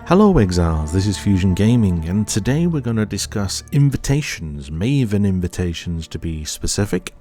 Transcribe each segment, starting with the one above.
Hello Exiles, this is Fusion Gaming, and today we're going to discuss invitations, Maven Invitations to be specific.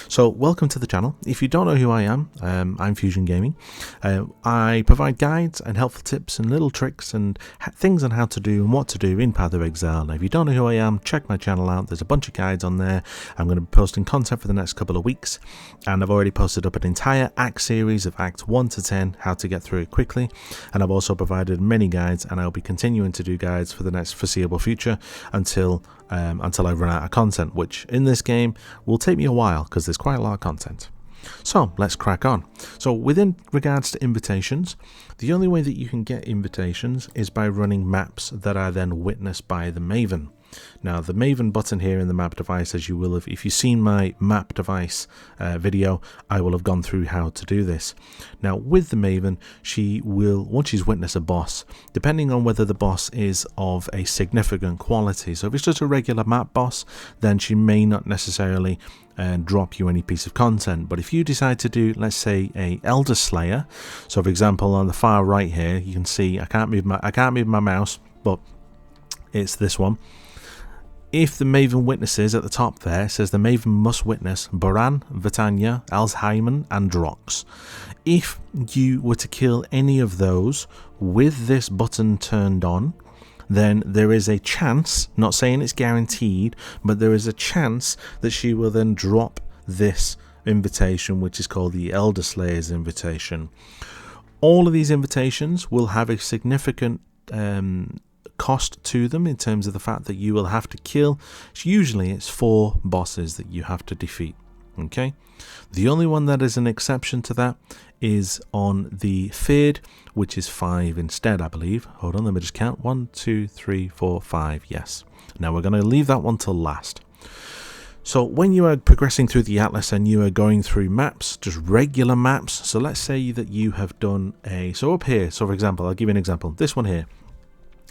So welcome to the channel. If you don't know who I am, I'm Fusion Gaming. I provide guides and helpful tips and little tricks and things on how to do and what to do in Path of Exile. Now if you don't know who I am, check my channel out. There's a bunch of guides on there. I'm going to be posting content for the next couple of weeks, and I've already posted up an entire Act series of Acts 1 to 10, how to get through it quickly, and I've also provided many guides, and I'll be continuing to do guides for the next foreseeable future until I run out of content, which in this game will take me a while because there's quite a lot of content. So let's crack on. So within regards to invitations, the only way that you can get invitations is by running maps that are then witnessed by the Maven. Now the Maven button here in the map device, as you will have, if you've seen my map device video, I will have gone through how to do this. Now with the Maven, she will, once she's witnessed a boss, depending on whether the boss is of a significant quality, so if it's just a regular map boss, then she may not necessarily drop you any piece of content. But if you decide to do, let's say, a Elderslayer, so for example on the far right here you can see I can't move my mouse, but it's this one. If the Maven witnesses at the top there, says the Maven must witness Boran, Vitania, Elderslayers and Drox. If you were to kill any of those with this button turned on, then there is a chance, not saying it's guaranteed, but there is a chance that she will then drop this invitation, which is called the Elderslayers invitation. All of these invitations will have a significant cost to them in terms of the fact that you will have to kill, usually it's 4 bosses that you have to defeat. Okay, the only one that is an exception to that is on the feared, which is 5 instead, I believe. Hold on, let me just count. 1, 2, 3, 4, 5. Yes. Now we're going to leave that one till last. So when you are progressing through the atlas and you are going through maps, just regular maps, so let's say that you have done so up here, so for example, I'll give you an example, this one here.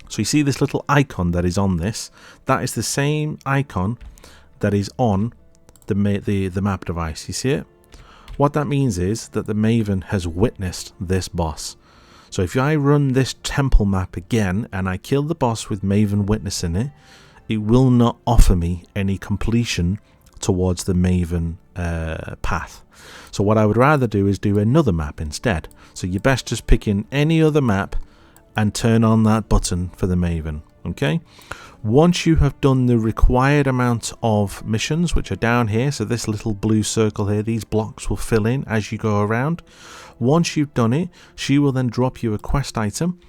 So you see this little icon that is on this, that is the same icon that is on the map device. You see it? What that means is that the Maven has witnessed this boss. So if I run this temple map again and I kill the boss with Maven witnessing it, it will not offer me any completion towards the Maven path. So what I would rather do is do another map instead. So you're best just picking any other map and turn on that button for the Maven. Okay, once you have done the required amount of missions, which are down here, so this little blue circle here, these blocks will fill in as you go around. Once you've done it, she will then drop you a quest item.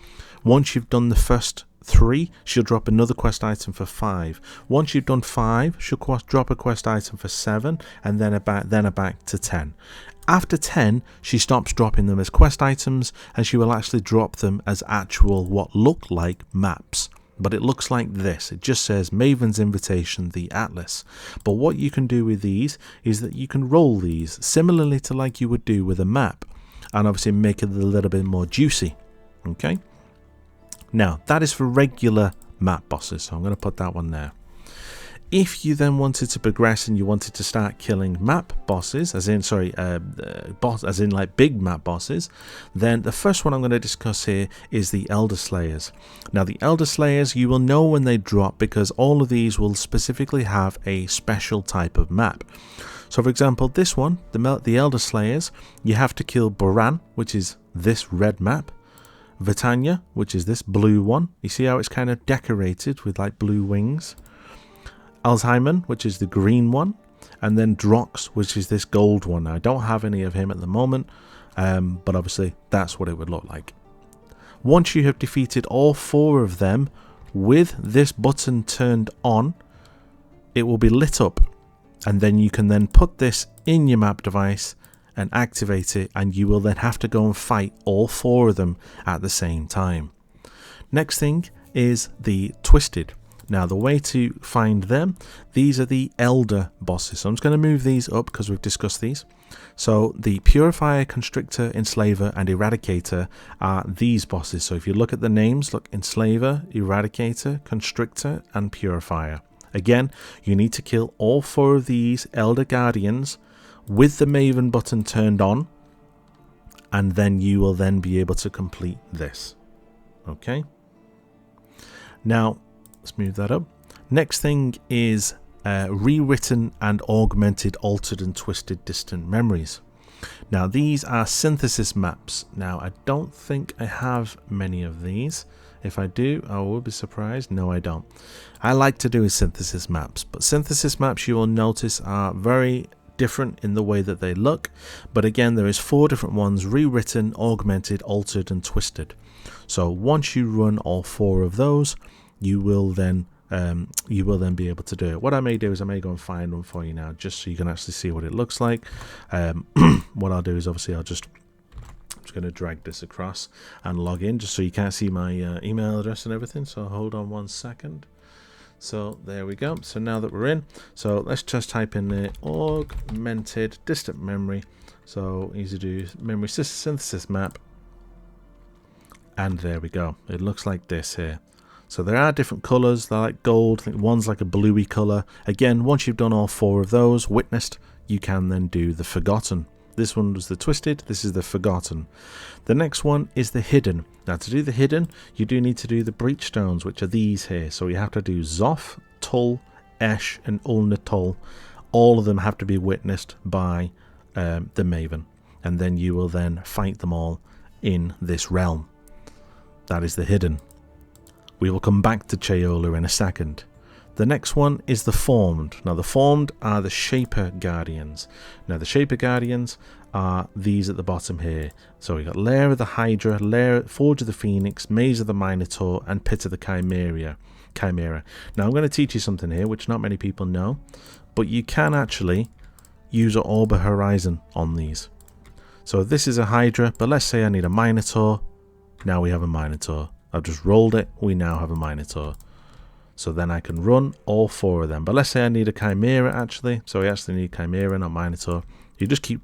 Once you've done the first 3, she'll drop another quest item for 5. Once you've done 5, she'll drop a quest item for 7, and then back to 10. After 10, she stops dropping them as quest items, and she will actually drop them as actual what look like maps. But it looks like this. It just says Maven's Invitation, the Atlas. But what you can do with these is that you can roll these similarly to like you would do with a map, and obviously make it a little bit more juicy. Okay. Now that is for regular map bosses, so I'm going to put that one there. If you then wanted to progress and you wanted to start killing map bosses, as in like big map bosses, then the first one I'm going to discuss here is the Elderslayers. Now the Elderslayers, you will know when they drop because all of these will specifically have a special type of map. So for example, this one, the Elderslayers, you have to kill Boran, which is this red map, Vitania, which is this blue one. You see how it's kind of decorated with like blue wings. Elderslayers, which is the green one, and then Drox, which is this gold one. Now, I don't have any of him at the moment, but obviously that's what it would look like. Once you have defeated all 4 of them with this button turned on, it will be lit up, and then you can then put this in your map device and activate it, and you will then have to go and fight all 4 of them at the same time. Next thing is the Twisted. Now the way to find them, these are the Elder bosses. So I'm just going to move these up because we've discussed these. So the Purifier, Constrictor, Enslaver and Eradicator are these bosses. So if you look at the names, look, Enslaver, Eradicator, Constrictor and Purifier. Again, you need to kill all 4 of these Elder Guardians with the Maven button turned on, and then you will then be able to complete this. Okay. Now let's move that up. Next thing is rewritten and augmented, altered and twisted distant memories. Now these are synthesis maps. Now I don't think I have many of these. If I do, I will be surprised. No, I don't. I like to do synthesis maps, but synthesis maps, you will notice, are very different in the way that they look. But again, there is 4 different ones: rewritten, augmented, altered and twisted. So once you run all 4 of those, you will then be able to do it. What I may do is I may go and find one for you now, just so you can actually see what it looks like. What I'll do is obviously I'm just going to drag this across and log in, just so you can't see my email address and everything. So hold on 1 second. So there we go. So now that we're in, so let's just type in the augmented distant memory. So easy to do memory synthesis map, and there we go. It looks like this here. So there are different colors. They're like gold. I think one's like a bluey color. Again, once you've done all 4 of those, witnessed, you can then do the forgotten. This one was the twisted. This is the forgotten. The next one is the hidden. Now to do the hidden, you do need to do the breach stones, which are these here. So you have to do Zoth, Tull, Esh and Ulnatul. All of them have to be witnessed by the Maven, and then you will then fight them all in this realm. That is the hidden. We will come back to Chayola in a second. The next one is the formed. Now the formed are the Shaper Guardians. Now the Shaper Guardians are these at the bottom here. So we got Lair of the Hydra, Forge of the Phoenix, Maze of the Minotaur and Pit of the Chimera. Now I'm going to teach you something here which not many people know, but you can actually use an Orb of Horizon on these. So this is a Hydra, but let's say I need a Minotaur. Now we have a Minotaur. I've just rolled it. We now have a Minotaur. So then I can run all 4 of them. But let's say I need a Chimera actually. So we actually need Chimera, not Minotaur. You just keep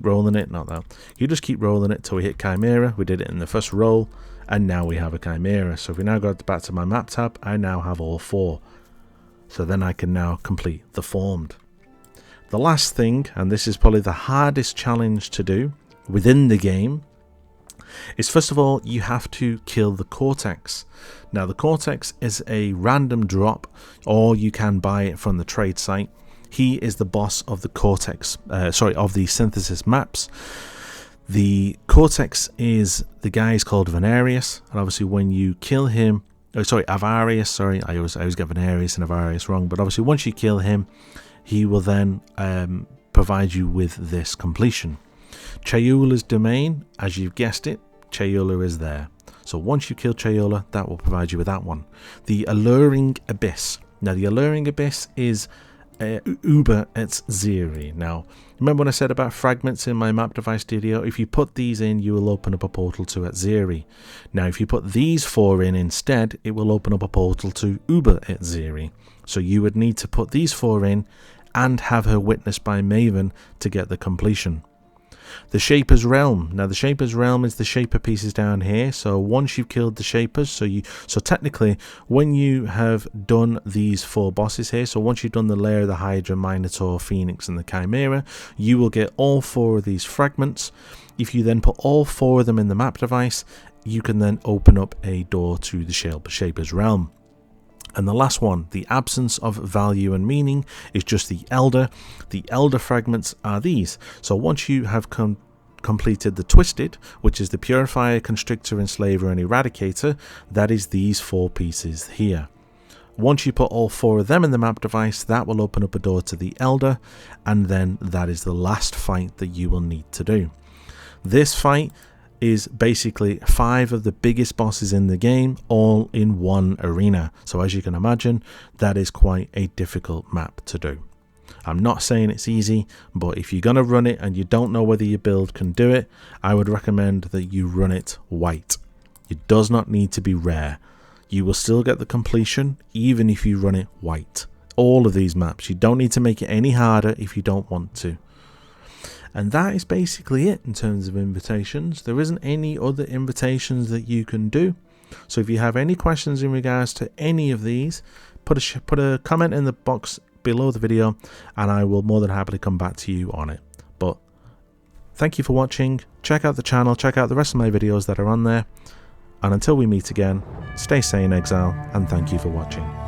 rolling it, not that. You just keep rolling it till we hit Chimera. We did it in the first roll, and now we have a Chimera. So if we now go back to my map tab, I now have all 4. So then I can now complete the formed. The last thing, and this is probably the hardest challenge to do within the game, is first of all you have to kill the Cortex. Now the Cortex is a random drop, or you can buy it from the trade site. He is the boss of the Cortex, of the synthesis maps. The Cortex is the guy is called Venarius, and obviously when you kill him, Avarius, sorry, I always get Venarius and Avarius wrong, but obviously once you kill him, he will then provide you with this completion. Chayola's domain, as you've guessed it, Chayola is there. So once you kill Chayola, that will provide you with that one. The Alluring Abyss. Now the Alluring Abyss is Uber et Zeri. Now remember when I said about fragments in my map device video? If you put these in, you will open up a portal to et Zeri. Now if you put these 4 in instead, it will open up a portal to Uber et Zeri. So you would need to put these 4 in and have her witnessed by Maven to get the completion. The Shaper's Realm. Now the Shaper's Realm is the Shaper pieces down here. So once you've killed the Shapers, so technically when you have done these 4 bosses here, so once you've done the Lair of the Hydra, Minotaur, Phoenix and the Chimera, you will get all 4 of these fragments. If you then put all 4 of them in the map device, you can then open up a door to the Shaper's Realm. And the last one, the absence of value and meaning, is just the Elder. The Elder fragments are these. So once you have completed the Twisted, which is the Purifier, Constrictor, Enslaver and Eradicator, that is these 4 pieces here. Once you put all 4 of them in the map device, that will open up a door to the Elder, and then that is the last fight that you will need to do. This fight is basically 5 of the biggest bosses in the game all in one arena. So as you can imagine, that is quite a difficult map to do. I'm not saying it's easy, but if you're going to run it and you don't know whether your build can do it, I would recommend that you run it white. It does not need to be rare. You will still get the completion even if you run it white. All of these maps, you don't need to make it any harder if you don't want to. And that is basically it in terms of invitations. There isn't any other invitations that you can do. So if you have any questions in regards to any of these, put a comment in the box below the video and I will more than happily come back to you on it. But thank you for watching. Check out the channel, check out the rest of my videos that are on there. And until we meet again, stay sane, Exile, and thank you for watching.